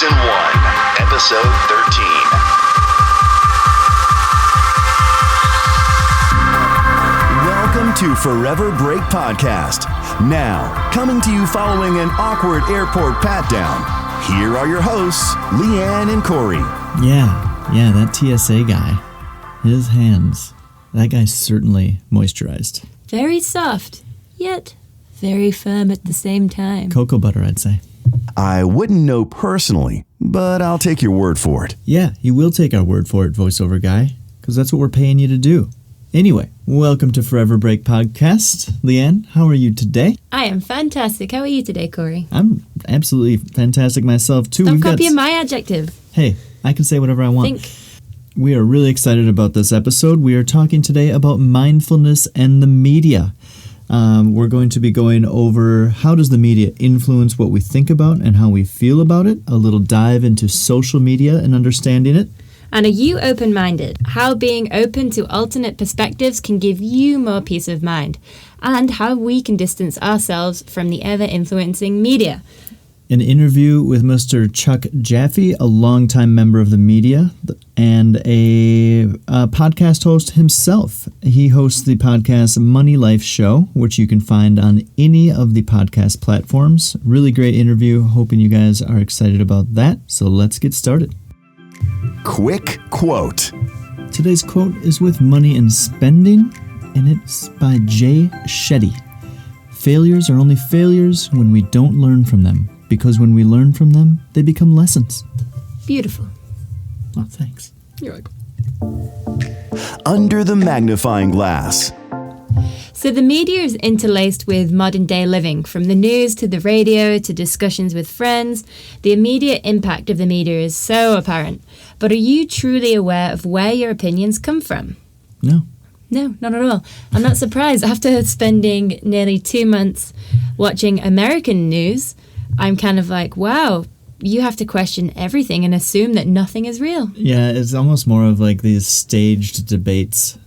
Season 1, Episode 13. Welcome to Forever Break Podcast. Now, coming to you following an awkward airport pat-down, here are your hosts, Lianne and Corey. Yeah, that TSA guy. His hands. That guy's certainly moisturized. Very soft, yet very firm at the same time. Cocoa butter, I'd say. I wouldn't know personally, but I'll take your word for it. Yeah, you will take our word for it, voiceover guy, because that's what we're paying you to do. Anyway, welcome to Forever Break Podcast. Leanne, how are you today? I am fantastic. How are you today, Corey? I'm absolutely fantastic myself, too. Stop copying my adjective. Hey, I can say whatever I want. Think. We are really excited about this episode. We are talking today about mindfulness and the media. We're going to be going over how does the media influence what we think about and how we feel about it, a little dive into social media and understanding it. And are you open-minded? How being open to alternate perspectives can give you more peace of mind, and how we can distance ourselves from the ever-influencing media. An interview with Mr. Chuck Jaffe, a longtime member of the media and a podcast host himself. He hosts the podcast Money Life Show, which you can find on any of the podcast platforms. Really great interview. Hoping you guys are excited about that. So let's get started. Quick quote. Today's quote is with Money and Spending, and it's by Jay Shetty. Failures are only failures when we don't learn from them. Because when we learn from them, they become lessons. Beautiful. Oh, thanks. You're welcome. Under the magnifying glass. So the media is interlaced with modern day living, from the news to the radio to discussions with friends. The immediate impact of the media is so apparent. But are you truly aware of where your opinions come from? No. No, not at all. I'm not surprised. After spending nearly 2 months watching American news, I'm kind of like, wow, you have to question everything and assume that nothing is real. Yeah, it's almost more of like these staged debates.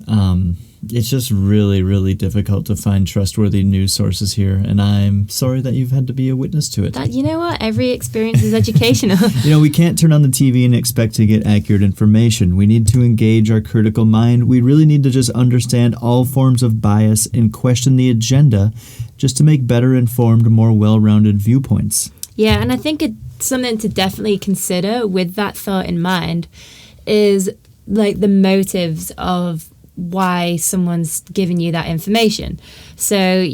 It's just really, really difficult to find trustworthy news sources here, and I'm sorry that you've had to be a witness to it. You know what? Every experience is educational. We can't turn on the TV and expect to get accurate information. We need to engage our critical mind. We really need to just understand all forms of bias and question the agenda just to make better informed, more well-rounded viewpoints. Yeah, and I think it's something to definitely consider with that thought in mind is like the motives of why someone's giving you that information. So,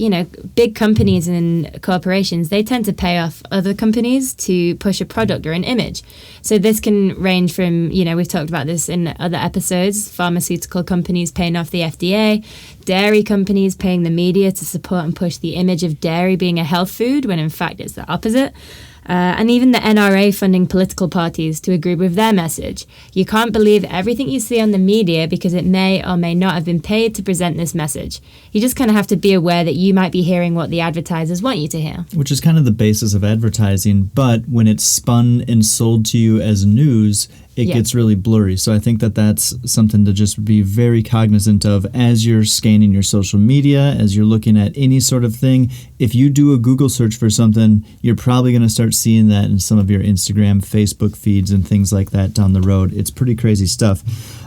big companies and corporations, they tend to pay off other companies to push a product or an image. So this can range from, we've talked about this in other episodes, pharmaceutical companies paying off the FDA, dairy companies paying the media to support and push the image of dairy being a health food when in fact it's the opposite. And even the NRA funding political parties to agree with their message. You can't believe everything you see on the media because it may or may not have been paid to present this message. You just kind of have to be aware that you might be hearing what the advertisers want you to hear. Which is kind of the basis of advertising, but when it's spun and sold to you as news, it gets really blurry. So I think that that's something to just be very cognizant of as you're scanning your social media, as you're looking at any sort of thing. If you do a Google search for something, you're probably going to start seeing that in some of your Instagram, Facebook feeds and things like that down the road. It's pretty crazy stuff.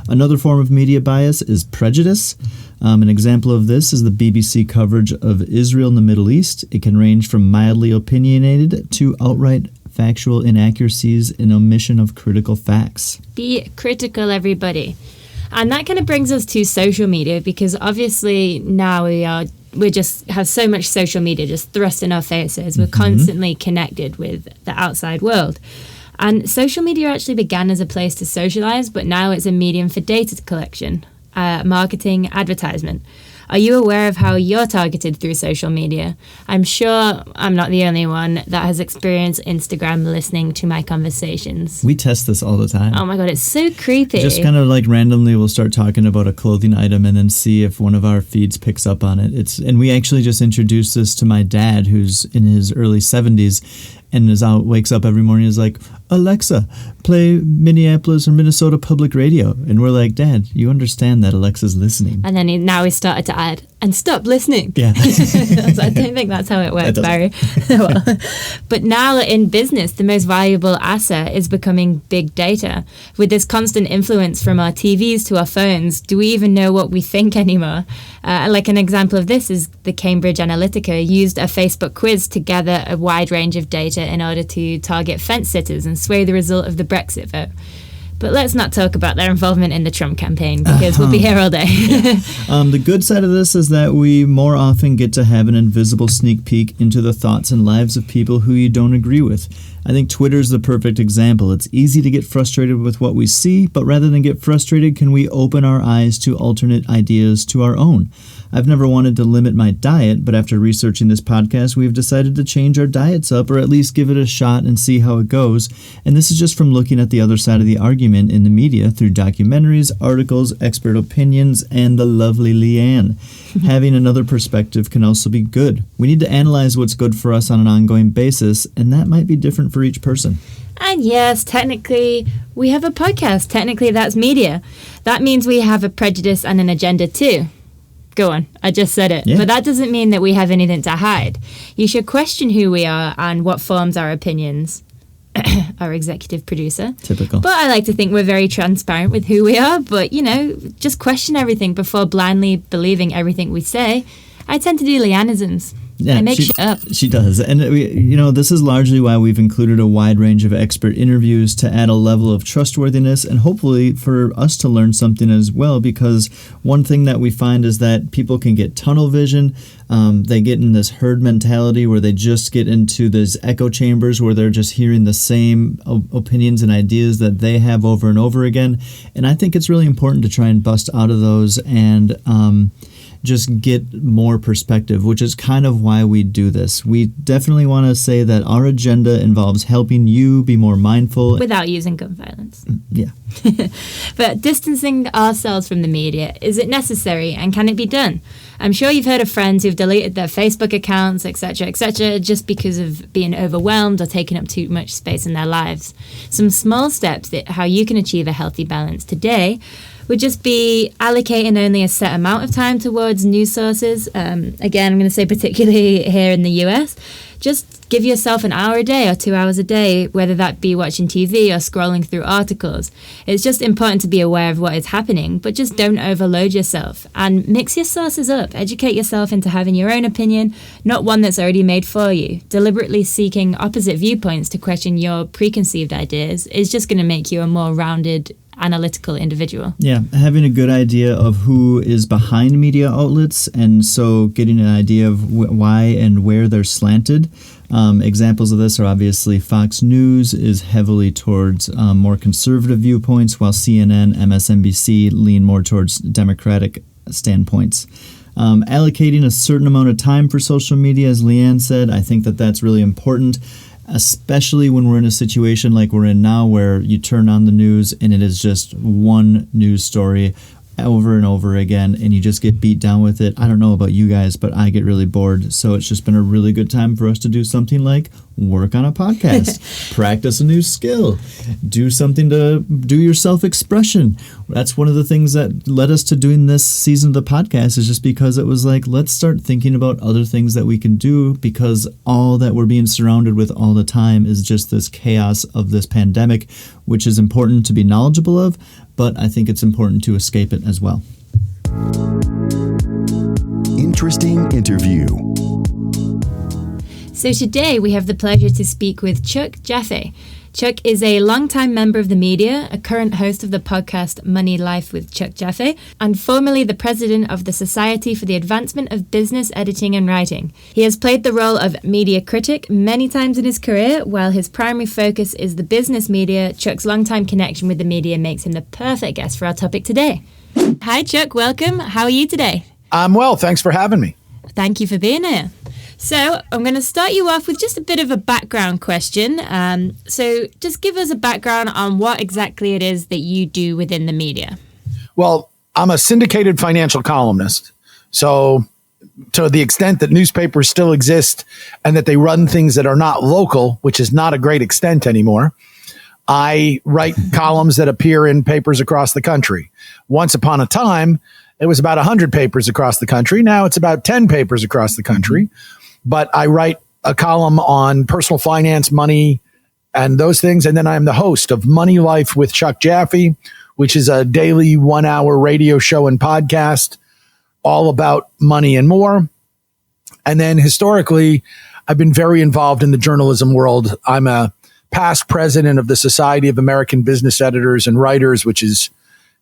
Another form of media bias is prejudice. An example of this is the BBC coverage of Israel in the Middle East. It can range from mildly opinionated to outright factual inaccuracies and omission of critical facts. Be critical, everybody. And that kind of brings us to social media, because obviously now we just have so much social media just thrust in our faces. We're constantly connected with the outside world. And social media actually began as a place to socialize, but now it's a medium for data collection, marketing, advertisement. Are you aware of how you're targeted through social media? I'm sure I'm not the only one that has experienced Instagram listening to my conversations. We test this all the time. Oh my God, it's so creepy. Just kind of like randomly we'll start talking about a clothing item and then see if one of our feeds picks up on it. And we actually just introduced this to my dad, who's in his early 70s. and wakes up every morning and is like, Alexa, play Minneapolis or Minnesota Public Radio. And we're like, Dad, you understand that Alexa's listening. And then now he started to add, and stop listening. Yeah. I don't think that's how it works, Barry. Well, but now in business, the most valuable asset is becoming big data. With this constant influence from our TVs to our phones, do we even know what we think anymore? Like an example of this is the Cambridge Analytica used a Facebook quiz to gather a wide range of data in order to target fence sitters and sway the result of the Brexit vote. But let's not talk about their involvement in the Trump campaign because we'll be here all day. The good side of this is that we more often get to have an invisible sneak peek into the thoughts and lives of people who you don't agree with. I think Twitter's the perfect example. It's easy to get frustrated with what we see, but rather than get frustrated, can we open our eyes to alternate ideas to our own? I've never wanted to limit my diet, but after researching this podcast, we've decided to change our diets up or at least give it a shot and see how it goes. And this is just from looking at the other side of the argument in the media through documentaries, articles, expert opinions, and the lovely Lianne. Having another perspective can also be good. We need to analyze what's good for us on an ongoing basis, and that might be different for each person. And yes, technically, we have a podcast. Technically, that's media. That means we have a prejudice and an agenda too. Go on, I just said it. Yeah. But that doesn't mean that we have anything to hide. You should question who we are and what forms our opinions. Our executive producer. Typical. But I like to think we're very transparent with who we are. But, just question everything before blindly believing everything we say. I tend to do Lianisms. Yeah, I make shit up. She does. And, this is largely why we've included a wide range of expert interviews to add a level of trustworthiness and hopefully for us to learn something as well, because one thing that we find is that people can get tunnel vision. They get in this herd mentality where they just get into these echo chambers where they're just hearing the same opinions and ideas that they have over and over again. And I think it's really important to try and bust out of those and just get more perspective, which is kind of why we do this. We definitely want to say that our agenda involves helping you be more mindful. Without using gun violence. Yeah. But distancing ourselves from the media, is it necessary and can it be done? I'm sure you've heard of friends who've deleted their Facebook accounts, etc., just because of being overwhelmed or taking up too much space in their lives. Some small steps that how you can achieve a healthy balance today would just be allocating only a set amount of time towards news sources. Again, I'm going to say particularly here in the US, just give yourself an hour a day or 2 hours a day, whether that be watching TV or scrolling through articles. It's just important to be aware of what is happening, but just don't overload yourself and mix your sources up. Educate yourself into having your own opinion, not one that's already made for you. Deliberately seeking opposite viewpoints to question your preconceived ideas is just going to make you a more rounded, analytical individual. Yeah, having a good idea of who is behind media outlets, and so getting an idea of why and where they're slanted. Examples of this are obviously Fox News is heavily towards more conservative viewpoints, while CNN, MSNBC lean more towards Democratic standpoints. Allocating a certain amount of time for social media, as Lianne said, I think that that's really important, especially when we're in a situation like we're in now where you turn on the news and it is just one news story over and over again and you just get beat down with it. I don't know about you guys, but I get really bored. So it's just been a really good time for us to do something like work on a podcast, practice a new skill, do something to do your self-expression. That's one of the things that led us to doing this season of the podcast, is just because it was like, let's start thinking about other things that we can do, because all that we're being surrounded with all the time is just this chaos of this pandemic, which is important to be knowledgeable of, but I think it's important to escape it as well. Interesting interview. So today we have the pleasure to speak with Chuck Jaffe. Chuck is a longtime member of the media, a current host of the podcast Money Life with Chuck Jaffe, and formerly the president of the Society for the Advancement of Business Editing and Writing. He has played the role of media critic many times in his career. While his primary focus is the business media, Chuck's longtime connection with the media makes him the perfect guest for our topic today. Hi Chuck, welcome. How are you today? I'm well, thanks for having me. Thank you for being here. So I'm going to start you off with just a bit of a background question. So just give us a background on what exactly it is that you do within the media. Well, I'm a syndicated financial columnist. So to the extent that newspapers still exist and that they run things that are not local, which is not a great extent anymore, I write columns that appear in papers across the country. Once upon a time, it was about 100 papers across the country. Now it's about 10 papers across the country. But I write a column on personal finance, money, and those things. And then I'm the host of Money Life with Chuck Jaffe, which is a daily 1-hour radio show and podcast all about money and more. And then historically, I've been very involved in the journalism world. I'm a past president of the Society of American Business Editors and Writers, which is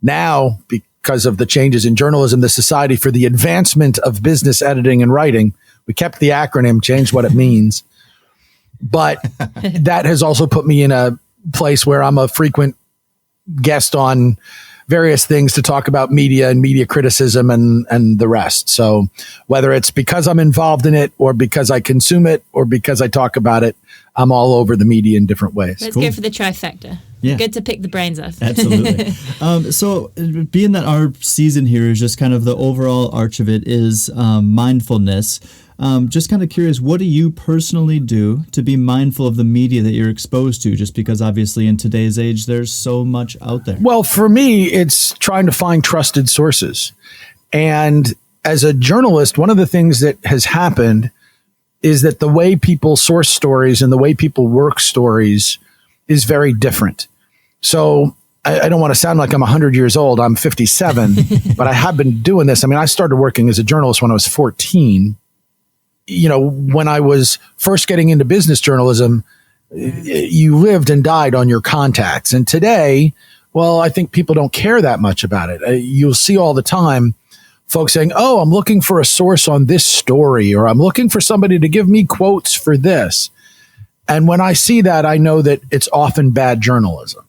now, because of the changes in journalism, the Society for the Advancement of Business Editing and Writing. We kept the acronym, changed what it means. But that has also put me in a place where I'm a frequent guest on various things to talk about media and media criticism and the rest. So whether it's because I'm involved in it or because I consume it or because I talk about it, I'm all over the media in different ways. Let's go for the trifecta. Yeah. Good to pick the brains off. Absolutely. So being that our season here is just kind of the overall arch of it is mindfulness. Just kind of curious, what do you personally do to be mindful of the media that you're exposed to? Just because obviously in today's age, there's so much out there. Well, for me, it's trying to find trusted sources. And as a journalist, one of the things that has happened is that the way people source stories and the way people work stories is very different. So I don't want to sound like I'm 100 years old. I'm 57, but I have been doing this. I mean, I started working as a journalist when I was 14. You know, when I was first getting into business journalism, you lived and died on your contacts. And today, well, I think people don't care that much about it. You'll see all the time folks saying, oh, I'm looking for a source on this story, or I'm looking for somebody to give me quotes for this. And when I see that, I know that it's often bad journalism.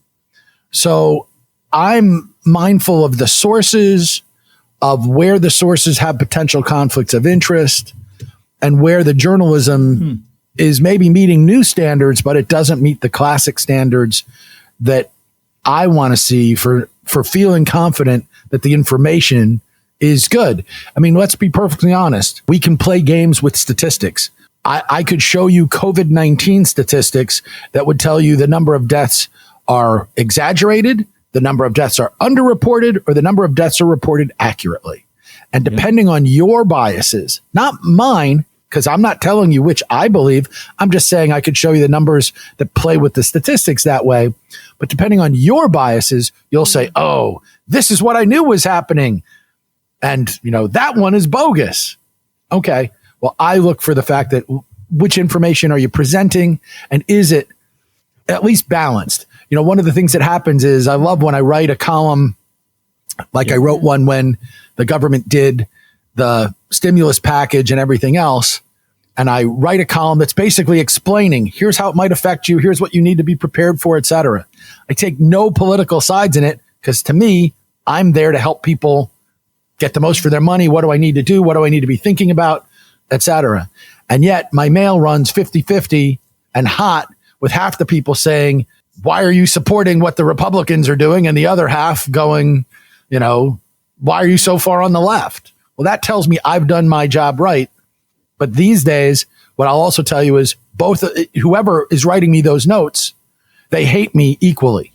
So I'm mindful of the sources, of where the sources have potential conflicts of interest, and where the journalism is maybe meeting new standards, but it doesn't meet the classic standards that I want to see for feeling confident that the information is good. I mean, let's be perfectly honest. We can play games with statistics. I could show you COVID-19 statistics that would tell you the number of deaths are exaggerated, the number of deaths are underreported, or the number of deaths are reported accurately. And depending on your biases, not mine, because I'm not telling you which I believe, I'm just saying I could show you the numbers that play with the statistics that way. But depending on your biases, you'll say, oh, this is what I knew was happening. And, you know, that one is bogus. Okay. Well, I look for the fact that which information are you presenting, and is it at least balanced? You know, one of the things that happens is I love when I write a column, like I wrote one when the government did the stimulus package and everything else. And I write a column that's basically explaining, here's how it might affect you. Here's what you need to be prepared for, et cetera. I take no political sides in it because to me, I'm there to help people get the most for their money. What do I need to do? What do I need to be thinking about, et cetera. And yet my mail runs 50-50 and hot with half the people saying, why are you supporting what the Republicans are doing? And the other half going, you know, why are you so far on the left? Well, that tells me I've done my job right. But these days, what I'll also tell you is both whoever is writing me those notes, they hate me equally.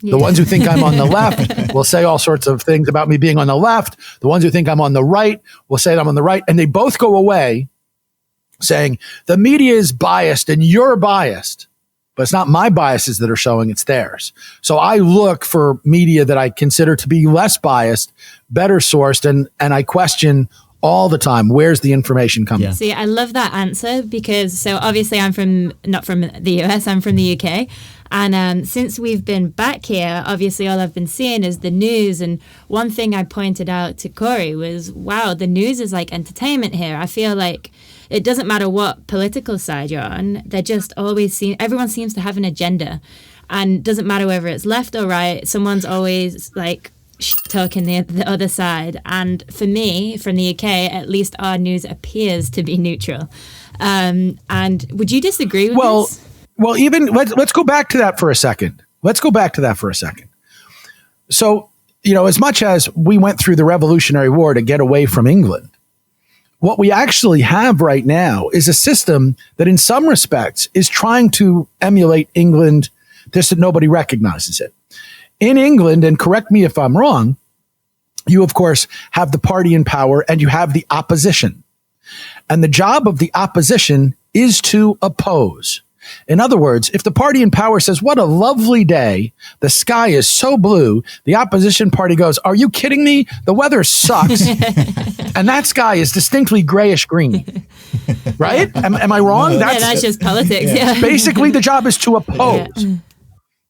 Yeah. The ones who think I'm on the left will say all sorts of things about me being on the left. The ones who think I'm on the right will say that I'm on the right. And they both go away saying the media is biased and you're biased. But it's not my biases that are showing, it's theirs. So I look for media that I consider to be less biased, better sourced, and I question all the time, where's the information coming? Yeah. See, I love that answer because, so obviously I'm not from the US, I'm from the UK. And since we've been back here, obviously all I've been seeing is the news. And one thing I pointed out to Corey was, wow, the news is like entertainment here. I feel like it doesn't matter what political side you're on. They're just always everyone seems to have an agenda. And doesn't matter whether it's left or right. Someone's always like talking the other side. And for me, from the UK, at least our news appears to be neutral. And would you disagree with this? Well, even let's go back to that for a second. So, you know, as much as we went through the Revolutionary War to get away from England, what we actually have right now is a system that in some respects is trying to emulate England, just that nobody recognizes it. In England, and correct me if I'm wrong, you, of course, have the party in power and you have the opposition. And the job of the opposition is to oppose. In other words, if the party in power says, what a lovely day, the sky is so blue, the opposition party goes, are you kidding me? The weather sucks. And that sky is distinctly grayish green. Right? Am I wrong? No, that's just politics. Yeah. Basically, the job is to oppose. Yeah.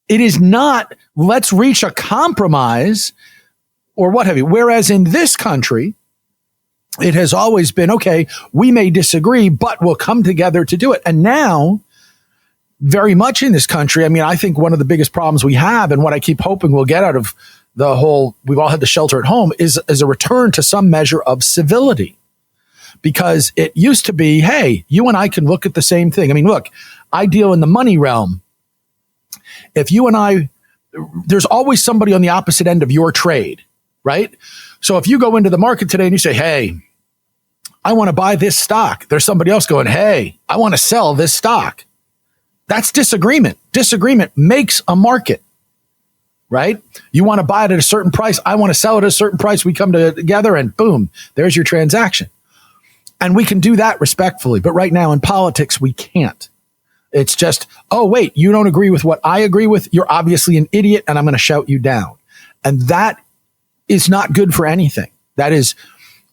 It is not, let's reach a compromise or what have you. Whereas in this country, it has always been, okay, we may disagree, but we'll come together to do it. And now, very much in this country, I mean, I think one of the biggest problems we have and what I keep hoping we'll get out of the whole, we've all had to shelter at home is a return to some measure of civility. Because it used to be, hey, you and I can look at the same thing. I mean, look, I deal in the money realm. If you and I, there's always somebody on the opposite end of your trade, right? So if you go into the market today and you say, hey, I want to buy this stock, there's somebody else going, hey, I want to sell this stock. That's disagreement. Disagreement makes a market, right? You want to buy it at a certain price. I want to sell it at a certain price. We come together and boom, there's your transaction. And we can do that respectfully. But right now in politics, we can't. It's just, oh, wait, you don't agree with what I agree with. You're obviously an idiot and I'm going to shout you down. And that is not good for anything. That is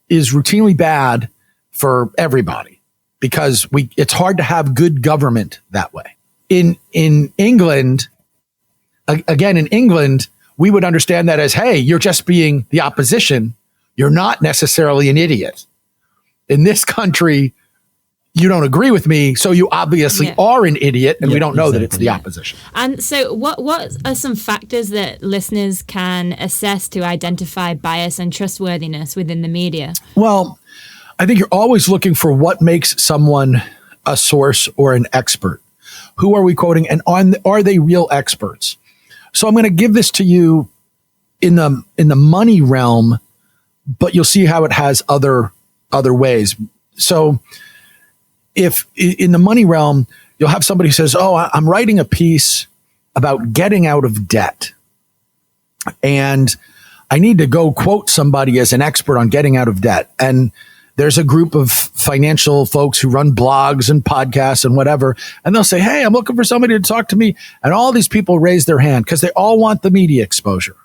routinely bad for everybody because it's hard to have good government that way. In England, again, in England, we would understand that as, hey, you're just being the opposition. You're not necessarily an idiot. In this country, you don't agree with me, so you obviously are an idiot, and we don't know that it's the opposition. And so what are some factors that listeners can assess to identify bias and trustworthiness within the media? Well, I think you're always looking for what makes someone a source or an expert. Who are we quoting, and are they real experts? So I'm going to give this to you in the money realm, but you'll see how it has other ways. So if in the money realm, you'll have somebody who says, oh, I'm writing a piece about getting out of debt. And I need to go quote somebody as an expert on getting out of debt. And there's a group of financial folks who run blogs and podcasts and whatever. And they'll say, hey, I'm looking for somebody to talk to me. And all these people raise their hand because they all want the media exposure.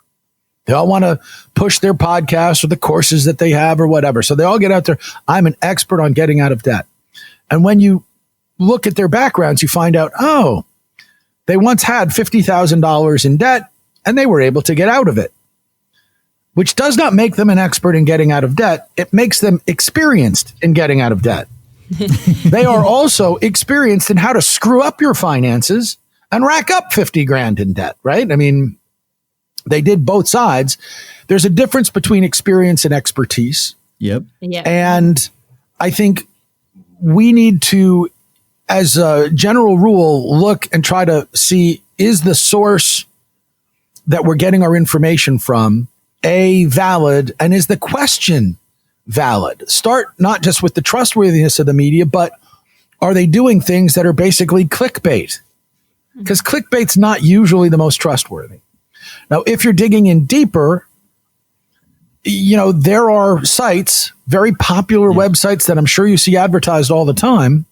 They all want to push their podcasts or the courses that they have or whatever. So they all get out there. I'm an expert on getting out of debt. And when you look at their backgrounds, you find out, oh, they once had $50,000 in debt and they were able to get out of it, which does not make them an expert in getting out of debt. It makes them experienced in getting out of debt. They are also experienced in how to screw up your finances and rack up 50 grand in debt, right? I mean, they did both sides. There's a difference between experience and expertise. Yep. Yeah. And I think we need to, as a general rule, look and try to see, is the source that we're getting our information from valid, and is the question valid? Start not just with the trustworthiness of the media, but are they doing things that are basically clickbait? Because clickbait's not usually the most trustworthy. Now, if you're digging in deeper, you know, there are sites, very popular websites that I'm sure you see advertised all the time,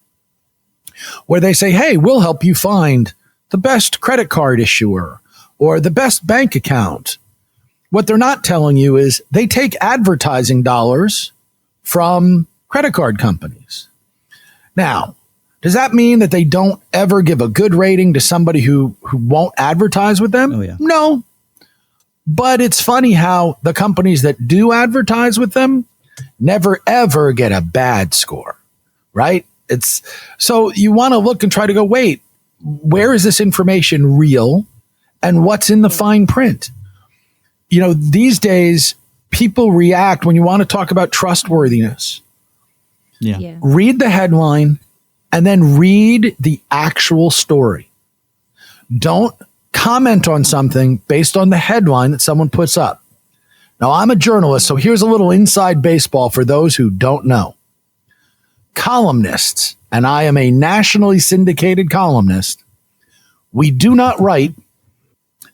where they say, hey, we'll help you find the best credit card issuer or the best bank account. What they're not telling you is they take advertising dollars from credit card companies. Now, does that mean that they don't ever give a good rating to somebody who won't advertise with them? Oh, yeah. No. But it's funny how the companies that do advertise with them never, ever get a bad score, right? So you want to look and try to go, wait, where is this information real and what's in the fine print? You know, these days, people react when you want to talk about trustworthiness. Yeah. Read the headline and then read the actual story. Don't comment on something based on the headline that someone puts up. Now, I'm a journalist, so here's a little inside baseball for those who don't know. columnists, and I am a nationally syndicated columnist, we do not write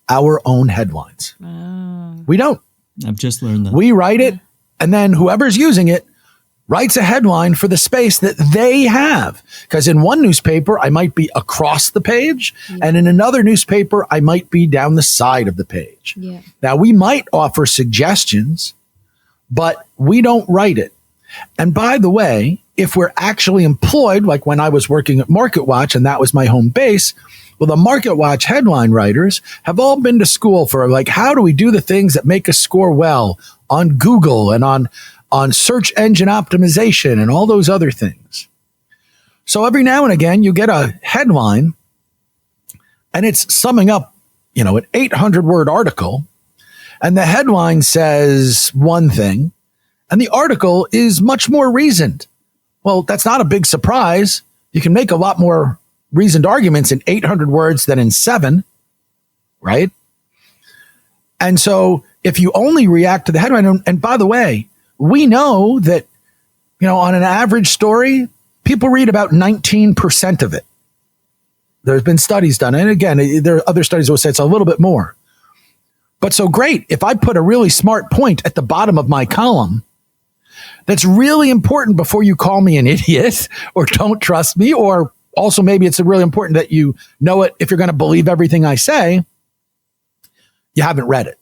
our own headlines. We don't. I've just learned that. We write it, and then whoever's using it writes a headline for the space that they have. Because in one newspaper, I might be across the page, and in another newspaper, I might be down the side of the page. Yeah. Now, we might offer suggestions, but we don't write it. And by the way, if we're actually employed, like when I was working at MarketWatch, and that was my home base, well, the MarketWatch headline writers have all been to school for, like, how do we do the things that make us score well on Google and on search engine optimization and all those other things. So every now and again, you get a headline and it's summing up, an 800-word article, and the headline says one thing and the article is much more reasoned. Well, that's not a big surprise. You can make a lot more reasoned arguments in 800 words than in 7, right? And so if you only react to the headline, and by the way, we know that, on an average story, people read about 19% of it. There's been studies done. And again, there are other studies that will say it's a little bit more. But so great, if I put a really smart point at the bottom of my column, that's really important before you call me an idiot or don't trust me, or also maybe it's really important that you know it if you're going to believe everything I say, you haven't read it.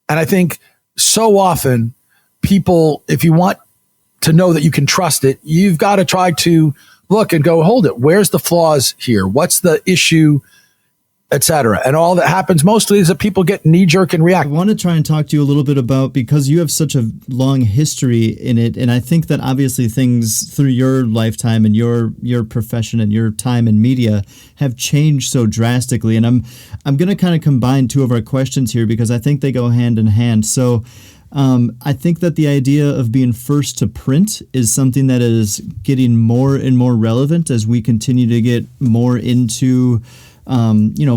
And I think so often people, if you want to know that you can trust it, you've got to try to look and go, hold it. Where's the flaws here? What's the issue, et cetera? And all that happens mostly is that people get knee jerk and react. I want to try and talk to you a little bit about, because you have such a long history in it. And I think that obviously things through your lifetime and your profession and your time in media have changed so drastically. And I'm going to kind of combine two of our questions here because I think they go hand in hand. So I think that the idea of being first to print is something that is getting more and more relevant as we continue to get more into,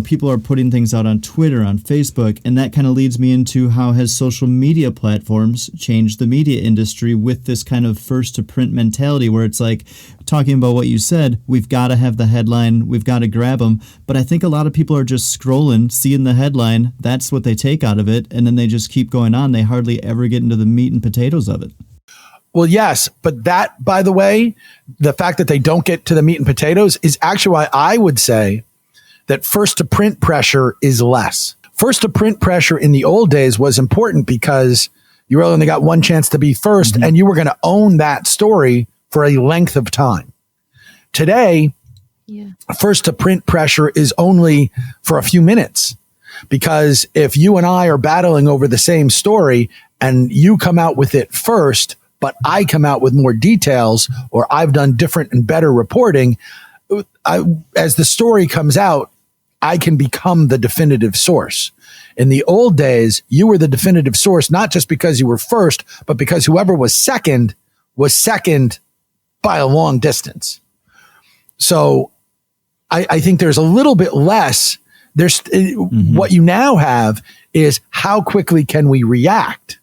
people are putting things out on Twitter, on Facebook, and that kind of leads me into how has social media platforms changed the media industry with this kind of first to print mentality where it's like, talking about what you said, we've got to have the headline, we've got to grab them. But I think a lot of people are just scrolling, seeing the headline, that's what they take out of it, and then they just keep going on. They hardly ever get into the meat and potatoes of it. Well, yes, but that, by the way, the fact that they don't get to the meat and potatoes is actually why I would say that first to print pressure is less. First to print pressure in the old days was important because you really only got one chance to be first, and you were going to own that story for a length of time. Today, first to print pressure is only for a few minutes, because if you and I are battling over the same story and you come out with it first, but I come out with more details, or I've done different and better reporting, as the story comes out, I can become the definitive source. In the old days, you were the definitive source, not just because you were first, but because whoever was second by a long distance. So I think there's a little bit less. What you now have is how quickly can we react?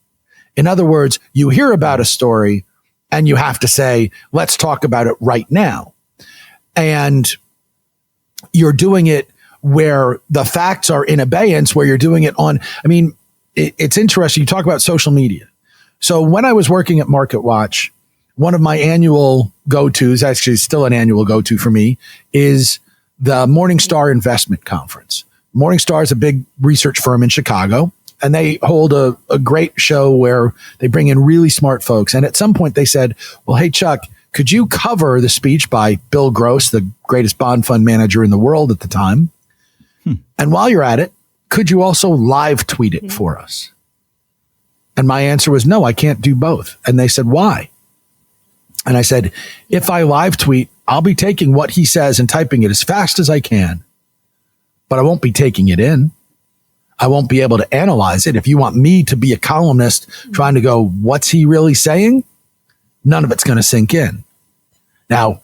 In other words, you hear about a story and you have to say, let's talk about it right now. And you're doing it where the facts are in abeyance, where you're doing it on, it's interesting. You talk about social media. So when I was working at MarketWatch, one of my annual go-tos, actually still an annual go-to for me, is the Morningstar Investment Conference. Morningstar is a big research firm in Chicago, and they hold a great show where they bring in really smart folks. And at some point they said, well, hey, Chuck, could you cover the speech by Bill Gross, the greatest bond fund manager in the world at the time? And while you're at it, could you also live tweet it for us? And my answer was, no, I can't do both. And they said, why? And I said, if I live tweet, I'll be taking what he says and typing it as fast as I can, but I won't be taking it in. I won't be able to analyze it. If you want me to be a columnist trying to go, what's he really saying? None of it's going to sink in. Now,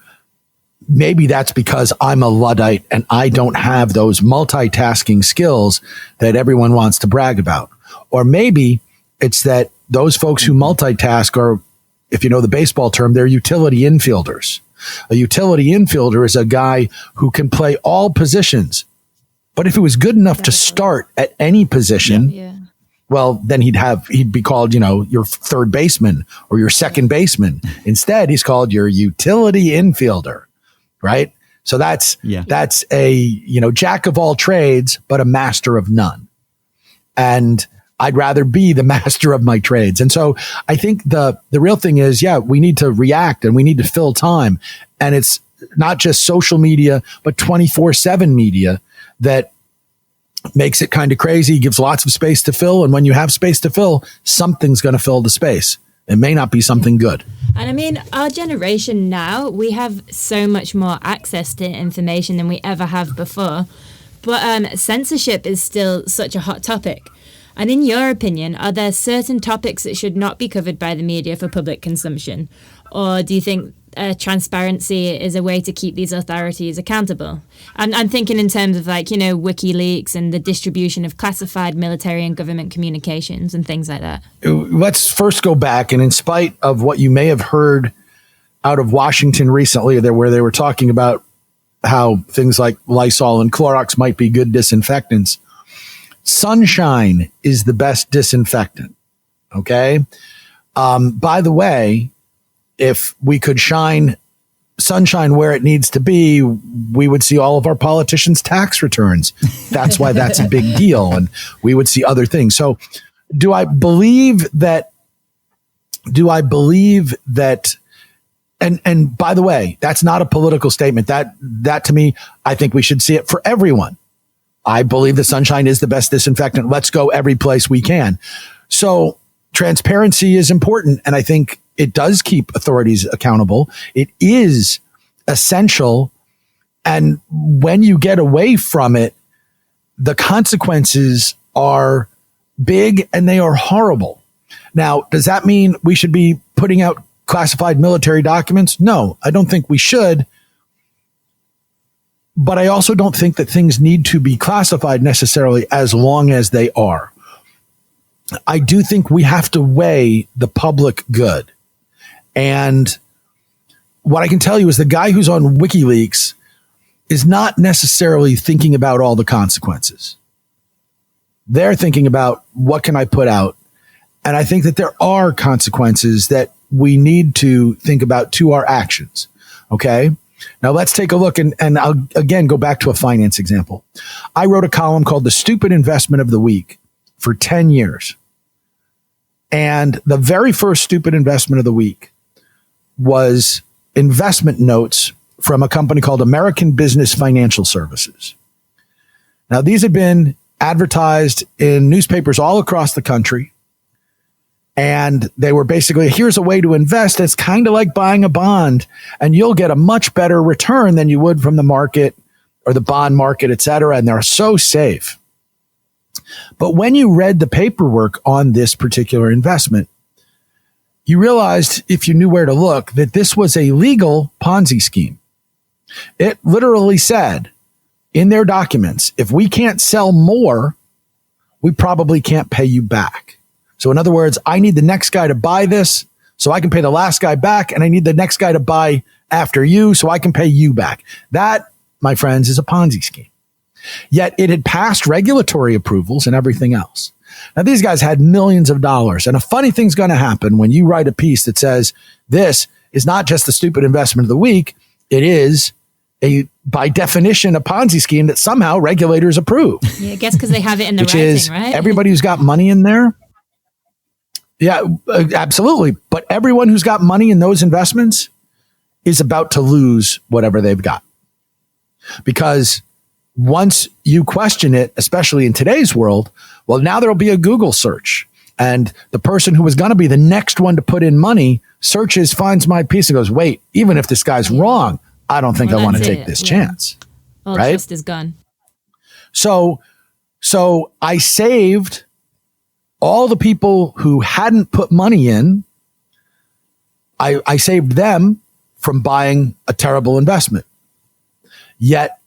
maybe that's because I'm a Luddite and I don't have those multitasking skills that everyone wants to brag about. Or maybe it's that those folks who multitask are if you know the baseball term, they're utility infielders. A utility infielder is a guy who can play all positions. But if he was good enough to start at any position, well, then he'd be called, your third baseman or your second baseman. Instead, he's called your utility infielder, right? So that's a, jack of all trades, but a master of none. And I'd rather be the master of my trades. And so I think the real thing is, we need to react and we need to fill time. And it's not just social media, but 24/7 media that makes it kind of crazy, gives lots of space to fill. And when you have space to fill, something's going to fill the space. It may not be something good. And I mean, our generation now, we have so much more access to information than we ever have before. But censorship is still such a hot topic. And in your opinion, are there certain topics that should not be covered by the media for public consumption? Or do you think transparency is a way to keep these authorities accountable? I'm thinking in terms of WikiLeaks and the distribution of classified military and government communications and things like that. Let's first go back. And in spite of what you may have heard out of Washington recently, where they were talking about how things like Lysol and Clorox might be good disinfectants, sunshine is the best disinfectant. Okay. By the way, if we could shine sunshine where it needs to be, we would see all of our politicians' tax returns. That's why that's a big deal. And we would see other things. So do I believe that, and by the way, that's not a political statement. That to me, I think we should see it for everyone. I believe that sunshine is the best disinfectant. Let's go every place we can. So transparency is important. And I think it does keep authorities accountable. It is essential. And when you get away from it, the consequences are big and they are horrible. Now, does that mean we should be putting out classified military documents? No, I don't think we should. But I also don't think that things need to be classified necessarily as long as they are. I do think we have to weigh the public good. And what I can tell you is the guy who's on WikiLeaks is not necessarily thinking about all the consequences. They're thinking about what can I put out? And I think that there are consequences that we need to think about to our actions. Okay. Now let's take a look and I'll again go back to a finance example. I wrote a column called The Stupid Investment of the Week for 10 years. And the very first stupid investment of the week was investment notes from a company called American Business Financial Services. Now, these had been advertised in newspapers all across the country. And they were basically, here's a way to invest. It's kind of like buying a bond, and you'll get a much better return than you would from the market or the bond market, et cetera. And they're so safe. But when you read the paperwork on this particular investment, you realized, if you knew where to look, that this was a legal Ponzi scheme. It literally said in their documents, if we can't sell more, we probably can't pay you back. So in other words, I need the next guy to buy this so I can pay the last guy back, and I need the next guy to buy after you so I can pay you back. That, my friends, is a Ponzi scheme. Yet it had passed regulatory approvals and everything else. Now, these guys had millions of dollars. And a funny thing's going to happen when you write a piece that says this is not just the stupid investment of the week. It is by definition, a Ponzi scheme that somehow regulators approve. Yeah, I guess because they have it in the writing, is right? Everybody who's got money in there. Yeah, absolutely. But everyone who's got money in those investments is about to lose whatever they've got. Because once you question it, especially in today's world, well, now there'll be a Google search. And the person who was going to be the next one to put in money searches, finds my piece and goes, wait, even if this guy's wrong, I don't think I want to take this chance. All right? trust is gone. So I saved all the people who hadn't put money in. I saved them from buying a terrible investment. Yet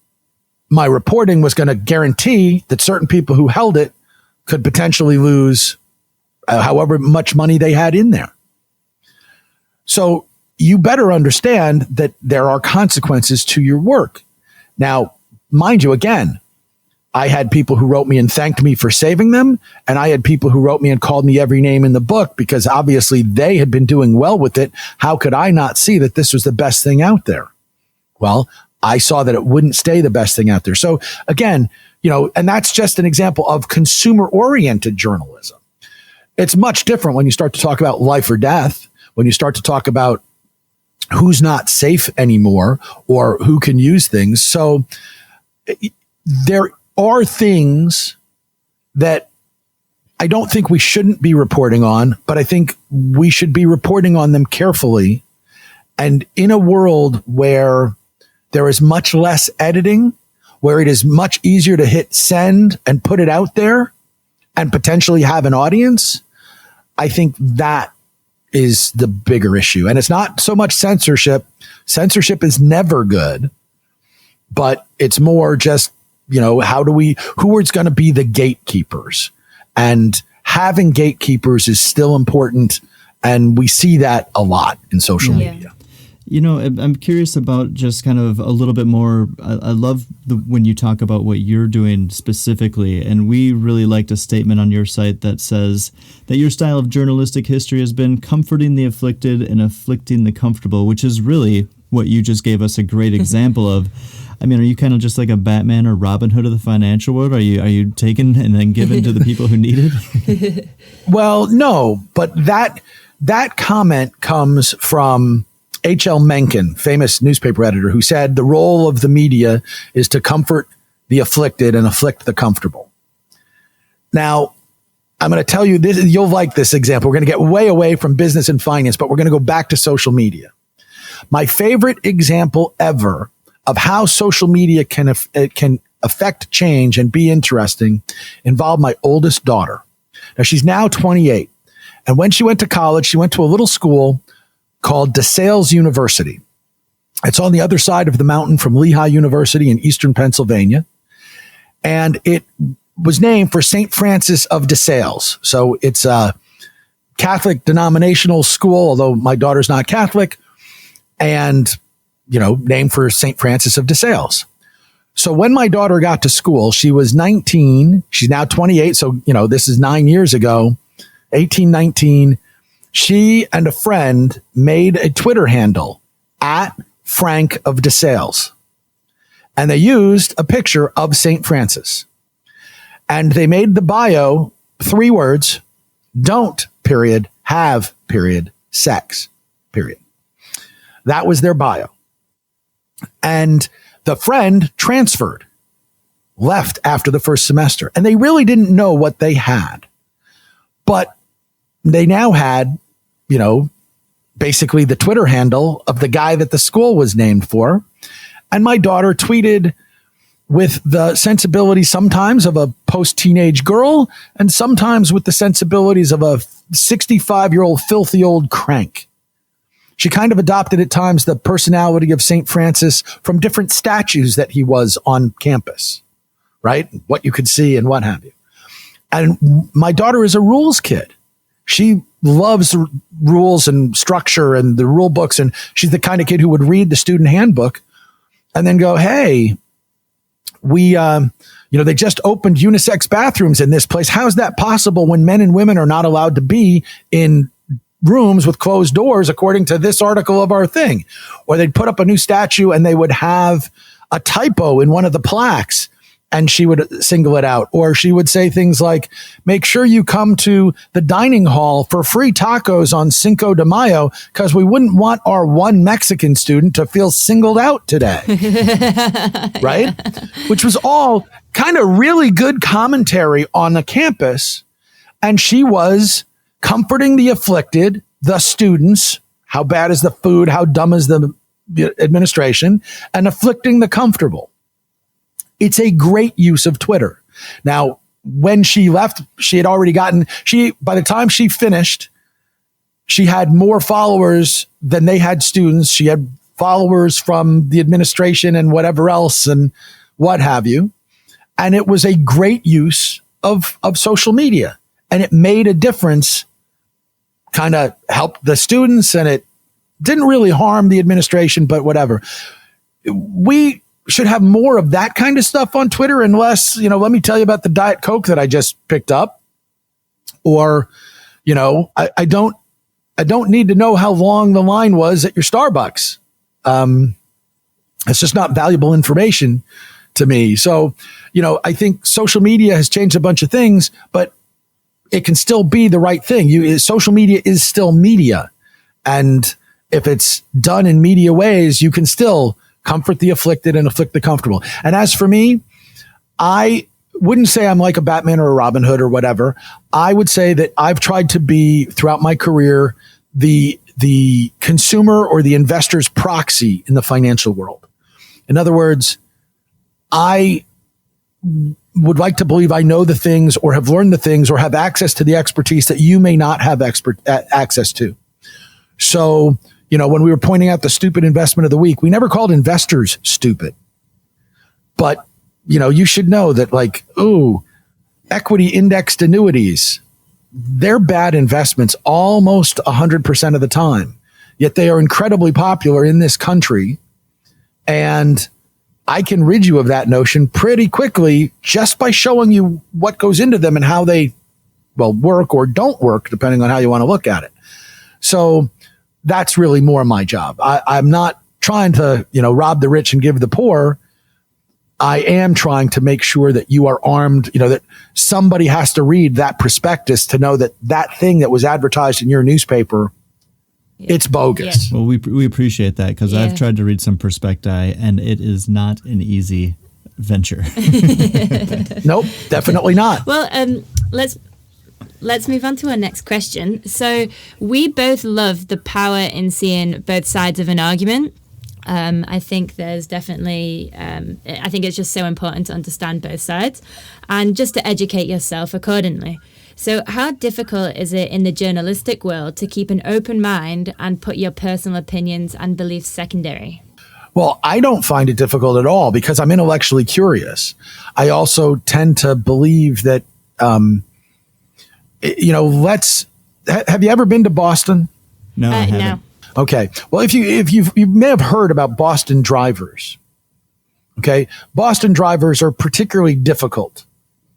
my reporting was going to guarantee that certain people who held it could potentially lose however much money they had in there. So you better understand that there are consequences to your work. Now, mind you, again, I had people who wrote me and thanked me for saving them. And I had people who wrote me and called me every name in the book because obviously they had been doing well with it. How could I not see that this was the best thing out there? Well, I saw that it wouldn't stay the best thing out there. So again, and that's just an example of consumer-oriented journalism. It's much different when you start to talk about life or death, when you start to talk about who's not safe anymore or who can use things. So there are things that I don't think we shouldn't be reporting on, but I think we should be reporting on them carefully. And in a world where there is much less editing, where it is much easier to hit send and put it out there and potentially have an audience, I think that is the bigger issue. And it's not so much censorship. Censorship is never good, but it's more just, who is going to be the gatekeepers? And having gatekeepers is still important. And we see that a lot in social media. I'm curious about just kind of a little bit more. I love when you talk about what you're doing specifically. And we really liked a statement on your site that says that your style of journalistic history has been comforting the afflicted and afflicting the comfortable, which is really what you just gave us a great example of. I mean, are you kind of just like a Batman or Robin Hood of the financial world? Are you taken and then given to the people who need it? Well, no, but that comment comes from H.L. Mencken, famous newspaper editor, who said the role of the media is to comfort the afflicted and afflict the comfortable. Now, I'm going to tell you this, you'll like this example. We're going to get way away from business and finance, but we're going to go back to social media. My favorite example ever of how social media can affect change and be interesting involved my oldest daughter. Now, she's now 28. And when she went to college, she went to a little school called DeSales University. It's on the other side of the mountain from Lehigh University in eastern Pennsylvania. And it was named for St. Francis of DeSales. So it's a Catholic denominational school, although my daughter's not Catholic, and, named for St. Francis of DeSales. So when my daughter got to school, she was 19. She's now 28. So, this is 9 years ago, 18, 19. She and a friend made a Twitter handle at Frank of DeSales. And they used a picture of St. Francis. And they made the bio 3 words: don't, period, have, period, sex, period. That was their bio. And the friend transferred, left after the first semester. And they really didn't know what they had. But they now had, basically the Twitter handle of the guy that the school was named for. And my daughter tweeted with the sensibilities sometimes of a post-teenage girl and sometimes with the sensibilities of a 65-year-old filthy old crank. She kind of adopted at times the personality of St. Francis from different statues that he was on campus, right? What you could see and what have you. And my daughter is a rules kid. She loves rules and structure and the rule books. And she's the kind of kid who would read the student handbook and then go, hey, they just opened unisex bathrooms in this place. How's that possible when men and women are not allowed to be in rooms with closed doors, according to this article of our thing? Or they'd put up a new statue and they would have a typo in one of the plaques and she would single it out. Or she would say things like, make sure you come to the dining hall for free tacos on Cinco de Mayo because we wouldn't want our one Mexican student to feel singled out today. Right? Which was all kind of really good commentary on the campus. And she was comforting the afflicted, the students. How bad is the food? How dumb is the administration? And afflicting the comfortable. It's a great use of Twitter. Now, when she left, she had already by the time she finished, she had more followers than they had students. She had followers from the administration and whatever else and what have you. And it was a great use of social media. And it made a difference, kind of helped the students, and it didn't really harm the administration, but whatever. We should have more of that kind of stuff on Twitter and less, let me tell you about the Diet Coke that I just picked up. Or, I don't need to know how long the line was at your Starbucks. It's just not valuable information to me. So, I think social media has changed a bunch of things, but it can still be the right thing. Social media is still media. And if it's done in media ways, you can still comfort the afflicted and afflict the comfortable. And as for me, I wouldn't say I'm like a Batman or a Robin Hood or whatever. I would say that I've tried to be throughout my career the consumer or the investor's proxy in the financial world. In other words, I would like to believe I know the things or have learned the things or have access to the expertise that you may not have access to. So, when we were pointing out the stupid investment of the week, we never called investors stupid. But, you should know that equity indexed annuities, they're bad investments almost 100% of the time. Yet they are incredibly popular in this country. And I can rid you of that notion pretty quickly just by showing you what goes into them and how they, work or don't work, depending on how you want to look at it. So that's really more my job. I'm not trying to, rob the rich and give the poor. I am trying to make sure that you are armed, that somebody has to read that prospectus to know that that thing that was advertised in your newspaper, it's bogus. Yeah. Well, we appreciate that because I've tried to read some prospecti and it is not an easy venture. Nope, definitely not. Well, let's move on to our next question. So we both love the power in seeing both sides of an argument. I think there's definitely, I think it's just so important to understand both sides and just to educate yourself accordingly. So how difficult is it in the journalistic world to keep an open mind and put your personal opinions and beliefs secondary? Well, I don't find it difficult at all because I'm intellectually curious. I also tend to believe that, have you ever been to Boston? No, I haven't. No. Okay. Well, if you may have heard about Boston drivers. Okay. Boston drivers are particularly difficult,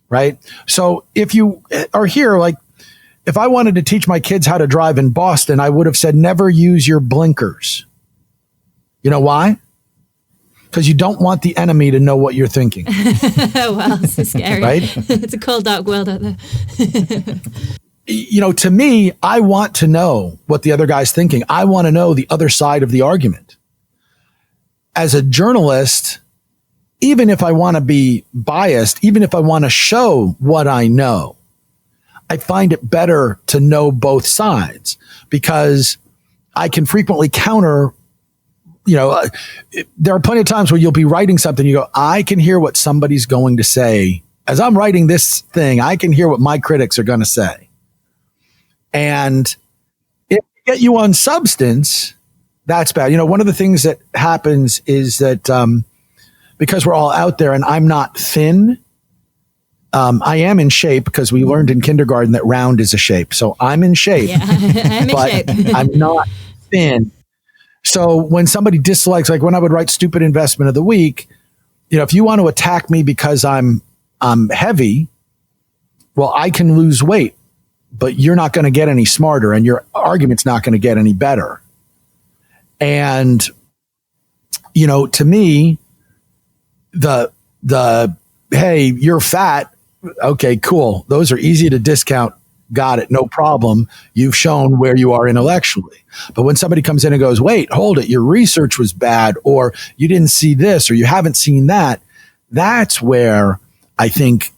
right? So if you are here, if I wanted to teach my kids how to drive in Boston, I would have said, never use your blinkers. You know why? Because you don't want the enemy to know what you're thinking. Wow, it's so scary. Right? It's a cold, dark world out there. To me, I want to know what the other guy's thinking. I want to know the other side of the argument. As a journalist, even if I want to be biased, even if I want to show what I know, I find it better to know both sides because I can frequently counter. There are plenty of times where you'll be writing something. You go, I can hear what somebody's going to say. As I'm writing this thing, I can hear what my critics are going to say. And if they get you on substance, that's bad. One of the things that happens is that because we're all out there and I'm not thin, I am in shape because we learned in kindergarten that round is a shape. So I'm in shape, but I'm not thin. So when somebody dislikes, like when I would write stupid investment of the week, if you want to attack me because I'm heavy, well, I can lose weight. But you're not going to get any smarter and your argument's not going to get any better. And, to me, the, hey, you're fat. Okay, cool. Those are easy to discount. Got it. No problem. You've shown where you are intellectually. But when somebody comes in and goes, wait, hold it. Your research was bad, or you didn't see this, or you haven't seen that. That's where I think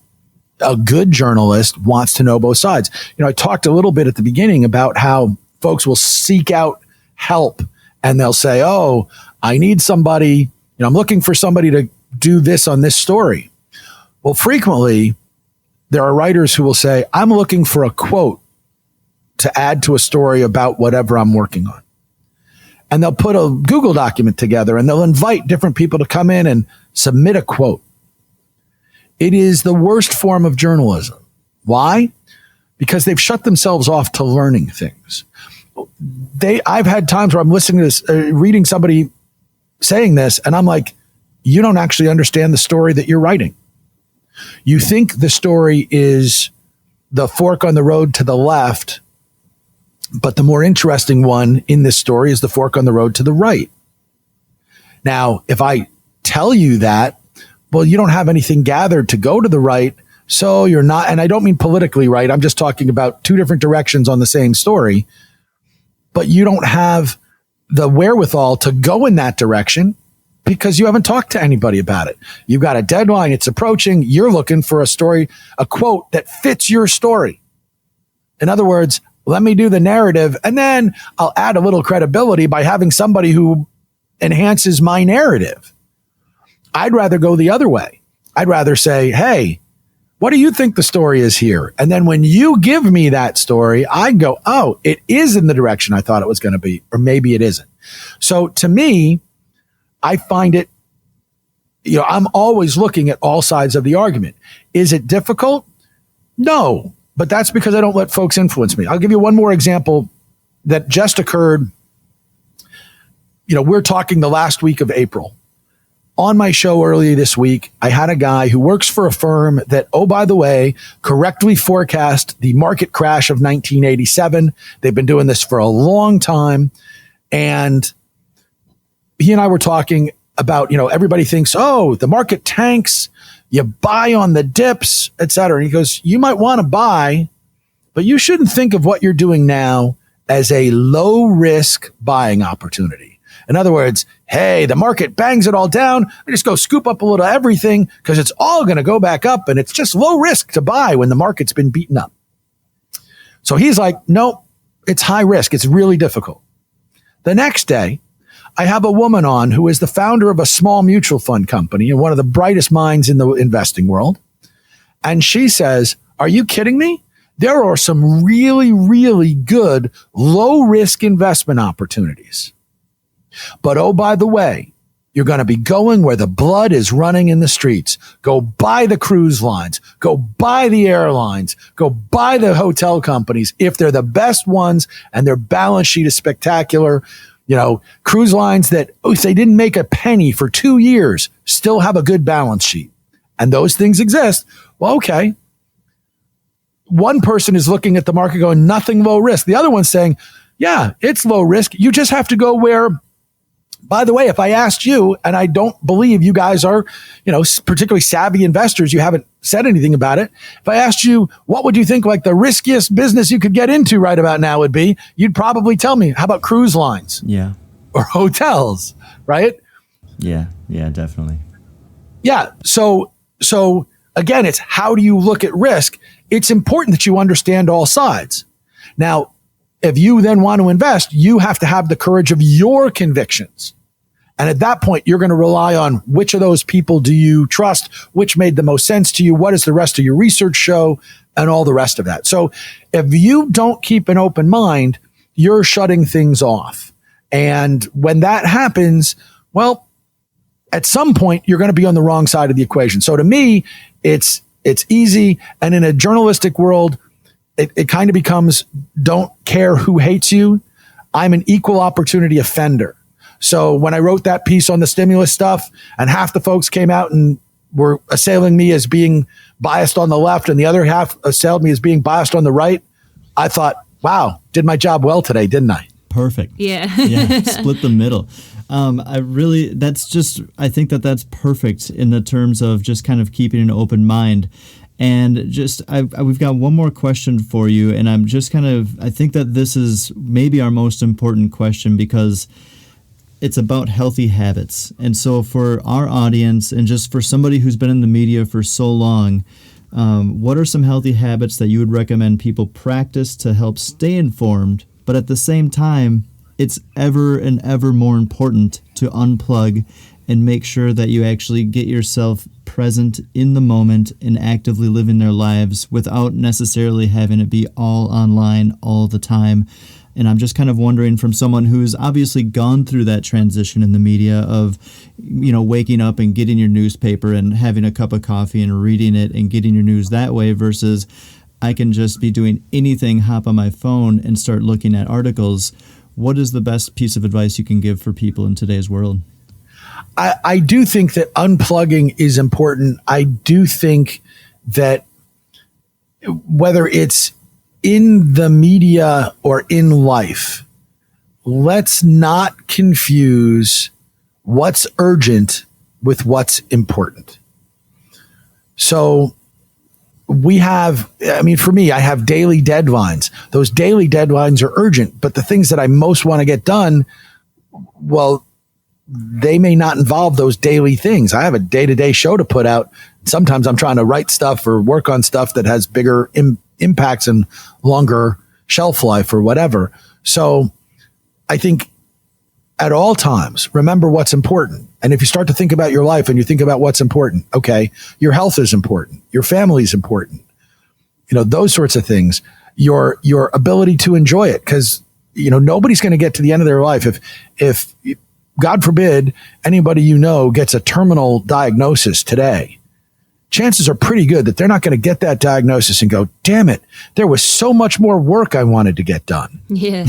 a good journalist wants to know both sides. I talked a little bit at the beginning about how folks will seek out help and they'll say, oh, I need somebody, I'm looking for somebody to do this on this story. Well, frequently there are writers who will say, I'm looking for a quote to add to a story about whatever I'm working on. And they'll put a Google document together and they'll invite different people to come in and submit a quote. It is the worst form of journalism. Why? Because they've shut themselves off to learning things. I've had times where I'm listening to this, reading somebody saying this, and I'm like, you don't actually understand the story that you're writing. You think the story is the fork on the road to the left, but the more interesting one in this story is the fork on the road to the right. Now, if I tell you that, well, you don't have anything gathered to go to the right, so you're not, and I don't mean politically right, I'm just talking about two different directions on the same story, but you don't have the wherewithal to go in that direction because you haven't talked to anybody about it. You've got a deadline, it's approaching, you're looking for a story, a quote that fits your story. In other words, let me do the narrative, and then I'll add a little credibility by having somebody who enhances my narrative. I'd rather go the other way. I'd rather say, hey, what do you think the story is here? And then when you give me that story, I go, oh, it is in the direction I thought it was going to be, or maybe it isn't. So to me, I find it, I'm always looking at all sides of the argument. Is it difficult? No, but that's because I don't let folks influence me. I'll give you one more example that just occurred. We're talking the last week of April. On my show earlier this week, I had a guy who works for a firm that, oh, by the way, correctly forecast the market crash of 1987. They've been doing this for a long time. And he and I were talking about, everybody thinks, oh, the market tanks, you buy on the dips, et cetera. And he goes, you might want to buy, but you shouldn't think of what you're doing now as a low risk buying opportunity. In other words, hey, the market bangs it all down. I just go scoop up a little everything because it's all going to go back up and it's just low risk to buy when the market's been beaten up. So he's like, nope, it's high risk. It's really difficult. The next day, I have a woman on who is the founder of a small mutual fund company and one of the brightest minds in the investing world. And she says, are you kidding me? There are some really, really good low risk investment opportunities. But oh, by the way, you're going to be going where the blood is running in the streets. Go buy the cruise lines. Go buy the airlines. Go buy the hotel companies if they're the best ones and their balance sheet is spectacular. Cruise lines that, if they didn't make a penny for 2 years, still have a good balance sheet. And those things exist. Well, okay. One person is looking at the market going, nothing low risk. The other one's saying, yeah, it's low risk. You just have to go where, by the way, if I asked you, and I don't believe you guys are, particularly savvy investors, you haven't said anything about it. If I asked you, what would you think like the riskiest business you could get into right about now would be? You'd probably tell me, how about cruise lines? Yeah. Or hotels, right? Yeah, definitely. Yeah. So again, it's how do you look at risk? It's important that you understand all sides. Now, if you then want to invest, you have to have the courage of your convictions. And at that point, you're going to rely on which of those people do you trust, which made the most sense to you, what does the rest of your research show, and all the rest of that. So if you don't keep an open mind, you're shutting things off. And when that happens, well, at some point, you're going to be on the wrong side of the equation. So to me, it's easy. And in a journalistic world, it kind of becomes, don't care who hates you. I'm an equal opportunity offender. So when I wrote that piece on the stimulus stuff and half the folks came out and were assailing me as being biased on the left and the other half assailed me as being biased on the right, I thought, wow, did my job well today, didn't I? Perfect. Yeah. Yeah, split the middle. I think that's perfect in the terms of just kind of keeping an open mind. And we've got one more question for you. And I think that this is maybe our most important question because it's about healthy habits. And so for our audience and just for somebody who's been in the media for so long, what are some healthy habits that you would recommend people practice to help stay informed? But at the same time, it's ever and ever more important to unplug and make sure that you actually get yourself present in the moment and actively living their lives without necessarily having it be all online all the time. And I'm just kind of wondering, from someone who's obviously gone through that transition in the media of, waking up and getting your newspaper and having a cup of coffee and reading it and getting your news that way versus I can just be doing anything, hop on my phone and start looking at articles. What is the best piece of advice you can give for people in today's world? I do think that unplugging is important. I do think that whether it's in the media or in life, let's not confuse what's urgent with what's important. So for me, I have daily deadlines. Those daily deadlines are urgent, but the things that I most want to get done, well, they may not involve those daily things. I have a day-to-day show to put out. Sometimes I'm trying to write stuff or work on stuff that has bigger impacts and longer shelf life or whatever. So I think at all times, remember what's important. And if you start to think about your life and you think about what's important, okay, your health is important. Your family is important. Those sorts of things, your ability to enjoy it. Cause nobody's going to get to the end of their life. If God forbid anybody gets a terminal diagnosis today, chances are pretty good that they're not going to get that diagnosis and go, damn it, there was so much more work I wanted to get done. Yeah.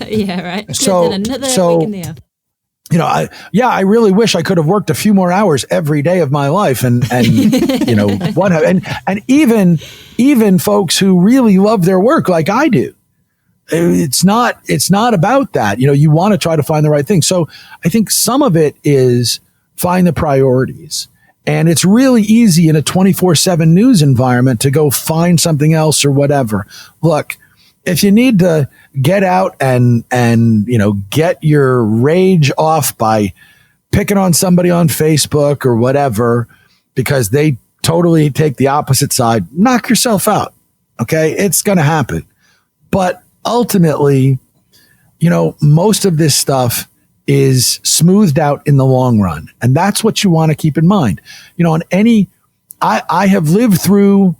Yeah, right. So I really wish I could have worked a few more hours every day of my life and even folks who really love their work like I do. It's not about that. You want to try to find the right thing. So I think some of it is find the priorities. And it's really easy in a 24/7 news environment to go find something else or whatever. Look, if you need to get out and get your rage off by picking on somebody on Facebook or whatever, because they totally take the opposite side, knock yourself out. Okay. It's going to happen. But ultimately, most of this stuff is smoothed out in the long run. And that's what you want to keep in mind. I have lived through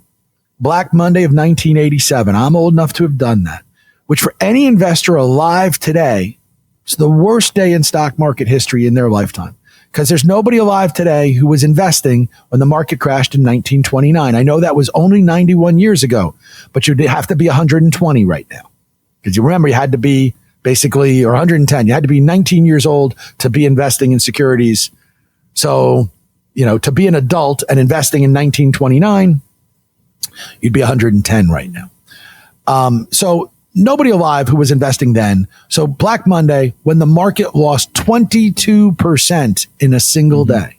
Black Monday of 1987. I'm old enough to have done that, which for any investor alive today, it's the worst day in stock market history in their lifetime. Because there's nobody alive today who was investing when the market crashed in 1929. I know that was only 91 years ago, but you'd have to be 120 right now. Because you remember, you had to be basically, or 110, you had to be 19 years old to be investing in securities. So, to be an adult and investing in 1929, you'd be 110 right now. So nobody alive who was investing then. So Black Monday, when the market lost 22% in a single day,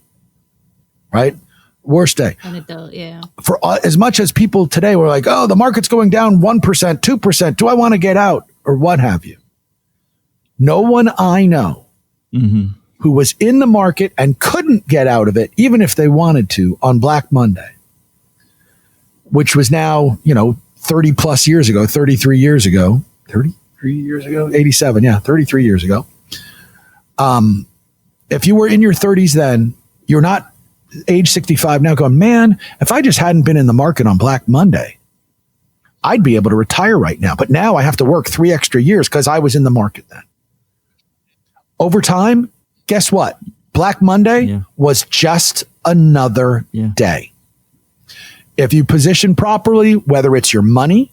right? Worst day. An adult, yeah. For as much as people today were like, oh, the market's going down 1%, 2%. Do I want to get out or what have you? No one I know who was in the market and couldn't get out of it, even if they wanted to, on Black Monday, which was now, 30 plus years ago, 33 years ago, 87. Yeah. 33 years ago. If you were in your 30s then, you're not age 65 now going, man, if I just hadn't been in the market on Black Monday, I'd be able to retire right now. But now I have to work 3 extra years because I was in the market then. Over time, guess what? Black Monday was just another day. If you position properly, whether it's your money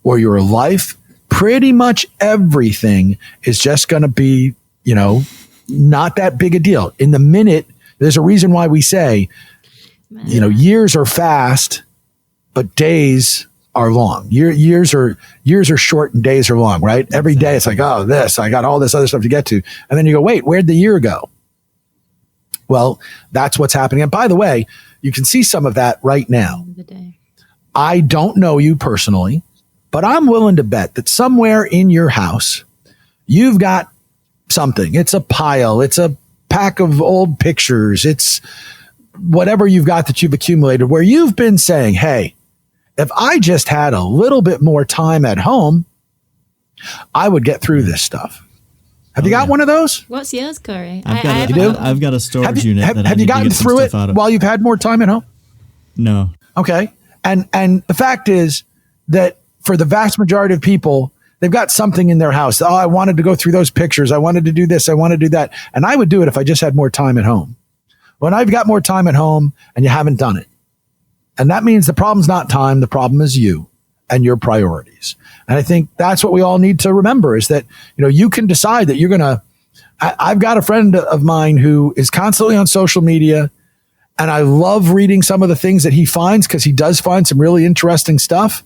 or your life, pretty much everything is just going to be, not that big a deal. In the minute, there's a reason why we say, years are fast, but days are long. Years are short and days are long, right? Every day it's like, oh, I got all this other stuff to get to. And then you go, wait, where'd the year go? Well, that's what's happening. And by the way, you can see some of that right now. I don't know you personally, but I'm willing to bet that somewhere in your house, you've got something. It's a pile. It's a pack of old pictures. It's whatever you've got that you've accumulated where you've been saying, hey, if I just had a little bit more time at home, I would get through this stuff. Have you got one of those? What's yours, Corey? I've got a storage unit. Have you gotten through it while you've had more time at home? No. Okay. And the fact is that for the vast majority of people, they've got something in their house. Oh, I wanted to go through those pictures. I wanted to do this. I want to do that. And I would do it if I just had more time at home. When I've got more time at home and you haven't done it, And that means the problem's not time. The problem is you and your priorities. And I think that's what we all need to remember is that, you can decide that you're going to, I've got a friend of mine who is constantly on social media, and I love reading some of the things that he finds because he does find some really interesting stuff.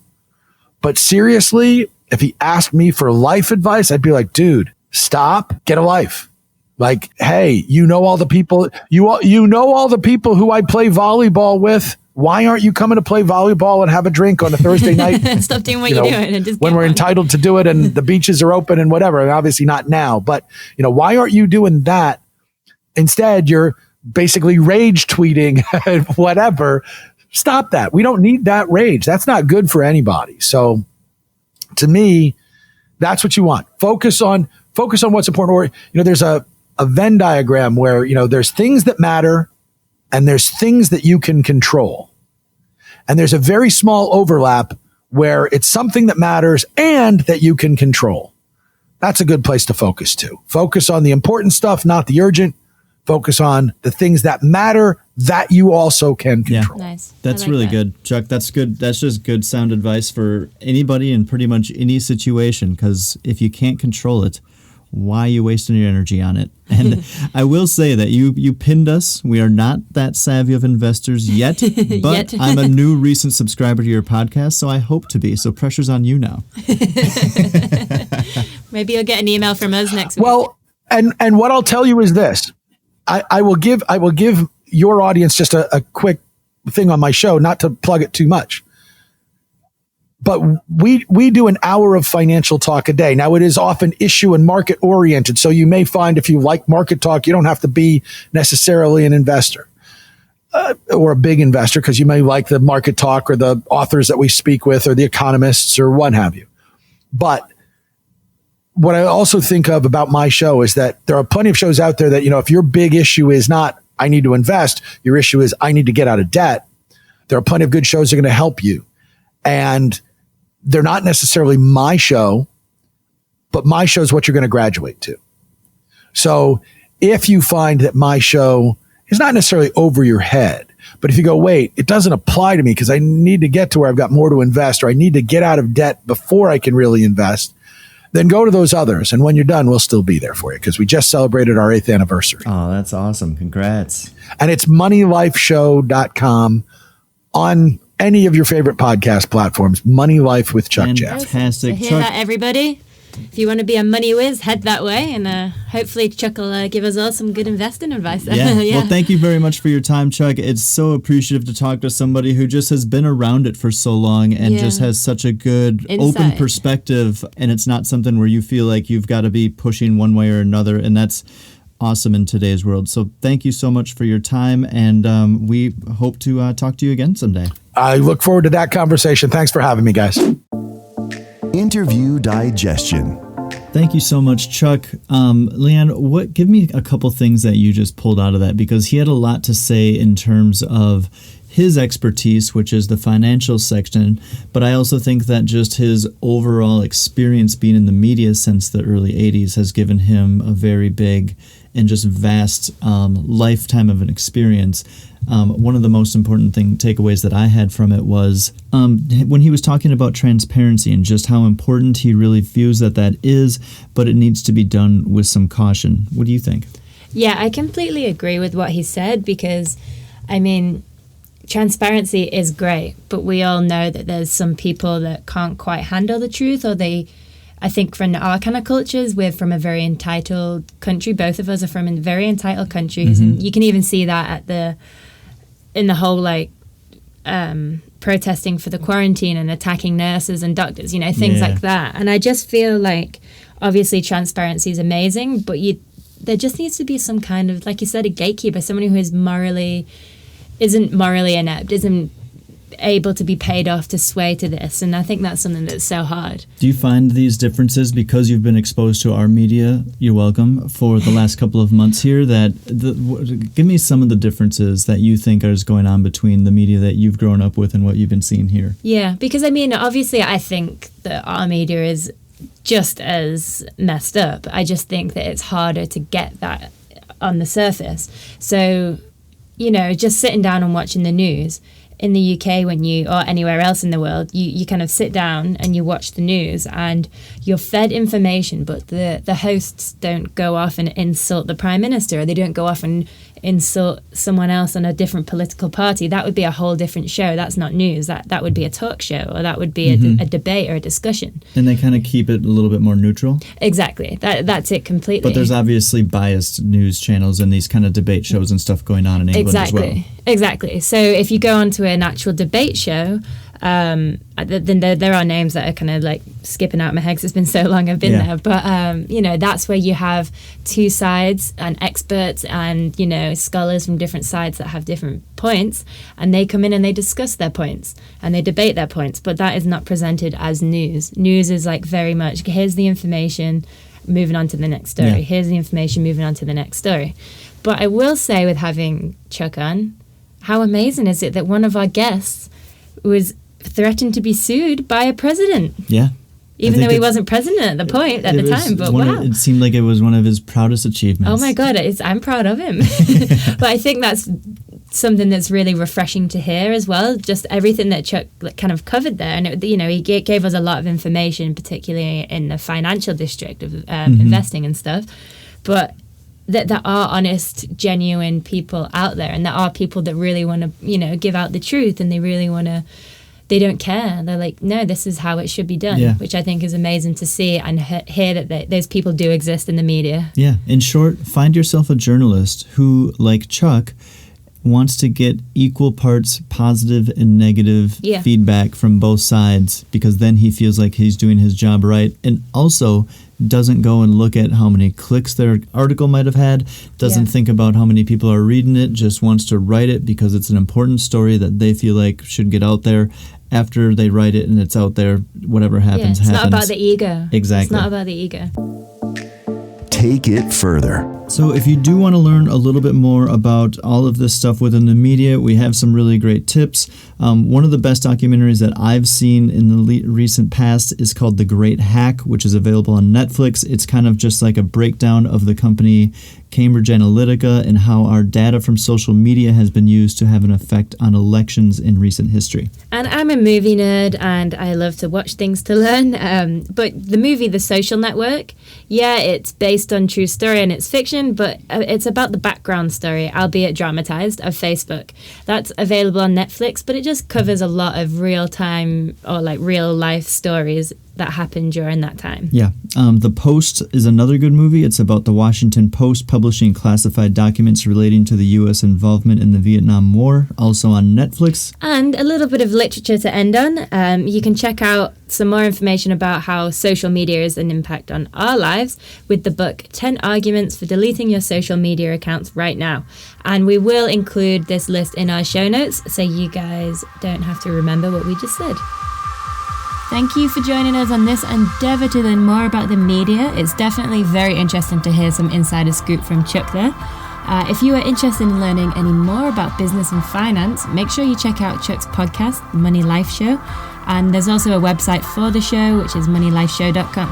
But seriously, if he asked me for life advice, I'd be like, dude, stop, get a life. Like, hey, all the people, all the people who I play volleyball with. Why aren't you coming to play volleyball and have a drink on a Thursday night? Stop doing what you're doing and just when we're entitled to do it and the beaches are open and whatever. And obviously not now, but why aren't you doing that? Instead, you're basically rage tweeting and whatever. Stop that. We don't need that rage. That's not good for anybody. So to me, that's what you want. Focus on what's important. Or, there's a Venn diagram where, there's things that matter and there's things that you can control. And there's a very small overlap where it's something that matters and that you can control. That's a good place to focus to. Focus on the important stuff, not the urgent. Focus on the things that matter that you also can control. Yeah. Nice. That's really good, Chuck. That's good. That's just good sound advice for anybody in pretty much any situation, because if you can't control it, why are you wasting your energy on it? And I will say that you pinned us. We are not that savvy of investors yet, but I'm a new recent subscriber to your podcast, so I hope to be. So pressure's on you now. Maybe you'll get an email from us next week. Well, and what I'll tell you is this. I will give your audience just a quick thing on my show, not to plug it too much. But we do an hour of financial talk a day. Now, it is often issue and market oriented. So you may find if you like market talk, you don't have to be necessarily an investor or a big investor, because you may like the market talk or the authors that we speak with or the economists or what have you. But what I also think of about my show is that there are plenty of shows out there that, if your big issue is not, I need to invest, your issue is, I need to get out of debt. There are plenty of good shows that are going to help you. And they're not necessarily my show, but my show is what you're going to graduate to. So if you find that my show is not necessarily over your head, but if you go, wait, it doesn't apply to me because I need to get to where I've got more to invest, or I need to get out of debt before I can really invest, then go to those others. And when you're done, we'll still be there for you, because we just celebrated our 8th anniversary. Oh, that's awesome. Congrats. And it's moneylifeshow.com on any of your favorite podcast platforms. Money Life with Chuck Jeff. Fantastic. So hear that, everybody? If you want to be a money whiz, head that way, and hopefully Chuck will give us all some good investing advice. Yeah. Well, thank you very much for your time, Chuck. It's so appreciative to talk to somebody who just has been around it for so long and just has such a good open perspective, and it's not something where you feel like you've got to be pushing one way or another, and that's awesome in today's world. So thank you so much for your time, and we hope to talk to you again someday. I look forward to that conversation. Thanks for having me, guys. Interview digestion. Thank you so much, Chuck. Lianne, give me a couple things that you just pulled out of that, because he had a lot to say in terms of his expertise, which is the financial section, but I also think that just his overall experience being in the media since the early 80s has given him a very big and just vast lifetime of an experience. One of the most important takeaways that I had from it was when he was talking about transparency and just how important he really views that is, but it needs to be done with some caution. What do you think? Yeah, I completely agree with what he said, because, I mean, transparency is great, but we all know that there's some people that can't quite handle the truth, or I think from our kind of cultures, we're from a very entitled country. Both of us are from very entitled countries, and you can even see that in the whole protesting for the quarantine and attacking nurses and doctors, things like that. And I just feel like, obviously, transparency is amazing, but there just needs to be some kind of, like you said, a gatekeeper, someone who isn't morally inept, isn't able to be paid off to sway to this. And I think that's something that's so hard. Do you find these differences, because you've been exposed to our media, you're welcome, for the last couple of months here, give me some of the differences that you think is going on between the media that you've grown up with and what you've been seeing here? Yeah, because obviously I think that our media is just as messed up. I just think that it's harder to get that on the surface. So, just sitting down and watching the news, in the UK or anywhere else in the world, you kind of sit down and you watch the news and you're fed information, but the hosts don't go off and insult the Prime Minister, or they don't go off and insult someone else on a different political party. That would be a whole different show. That's not news. That would be a talk show, or that would be a debate or a discussion. And they kind of keep it a little bit more neutral. Exactly. That's it completely. But there's obviously biased news channels and these kind of debate shows and stuff going on in England as well. Exactly. So if you go onto an actual debate show, then there are names that are kind of like skipping out my head because it's been so long I've been there. But, that's where you have two sides and experts and, scholars from different sides that have different points, and they come in and they discuss their points and they debate their points. But that is not presented as news. News is like very much, here's the information, moving on to the next story. Yeah. Here's the information, moving on to the next story. But I will say, with having Chuck on, how amazing is it that one of our guests was threatened to be sued by a president? Yeah. Even though he wasn't president at the time. But wow. It seemed like it was one of his proudest achievements. Oh my God, I'm proud of him. But I think that's something that's really refreshing to hear as well. Just everything that Chuck kind of covered there. And, he gave us a lot of information, particularly in the financial district of investing and stuff. But that there are honest, genuine people out there, and there are people that really want to, give out the truth, and they really want to. They don't care. They're like, no, this is how it should be done, which I think is amazing to see and hear that those people do exist in the media. Yeah. In short, find yourself a journalist who, like Chuck, wants to get equal parts positive and negative feedback from both sides, because then he feels like he's doing his job right, and also doesn't go and look at how many clicks their article might have had, doesn't think about how many people are reading it, just wants to write it because it's an important story that they feel like should get out there. After they write it and it's out there, whatever happens, happens. It's not about the ego. Exactly. It's not about the ego. Take it further. So if you do want to learn a little bit more about all of this stuff within the media, we have some really great tips. One of the best documentaries that I've seen in the recent past is called The Great Hack, which is available on Netflix. It's kind of just like a breakdown of the company Cambridge Analytica and how our data from social media has been used to have an effect on elections in recent history. And I'm a movie nerd and I love to watch things to learn. But the movie The Social Network, it's based on true story and it's fiction, but it's about the background story, albeit dramatized, of Facebook. That's available on Netflix, but it just covers a lot of real-time or like real-life stories that happened during that time. Yeah. The Post is another good movie. It's about the Washington Post publishing classified documents relating to the U.S. involvement in the Vietnam War, also on Netflix. And a little bit of literature to end on. You can check out some more information about how social media is an impact on our lives with the book 10 Arguments for Deleting Your Social Media Accounts Right Now. And we will include this list in our show notes so you guys don't have to remember what we just said. Thank you for joining us on this endeavour to learn more about the media. It's definitely very interesting to hear some insider scoop from Chuck there. If you are interested in learning any more about business and finance, make sure you check out Chuck's podcast, Money Life Show. And there's also a website for the show, which is moneylifeshow.com.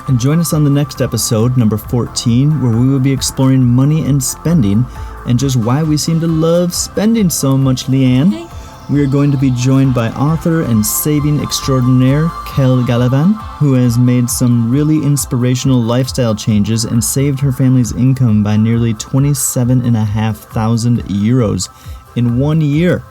And join us on the next episode, number 14, where we will be exploring money and spending and just why we seem to love spending so much, Lianne. Okay. We are going to be joined by author and saving extraordinaire Kel Gallivan, who has made some really inspirational lifestyle changes and saved her family's income by nearly 27,500 euros in 1 year.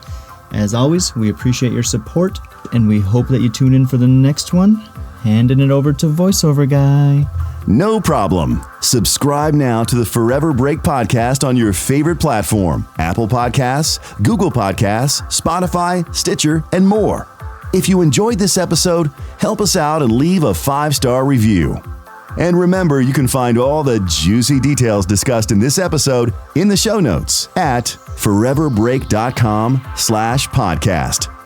As always, we appreciate your support, and we hope that you tune in for the next one. Handing it over to voiceover guy. No problem. Subscribe now to the Forever Break podcast on your favorite platform: Apple Podcasts, Google Podcasts, Spotify, Stitcher, and more. If you enjoyed this episode, help us out and leave a 5-star review. And remember, you can find all the juicy details discussed in this episode in the show notes at foreverbreak.com/podcast.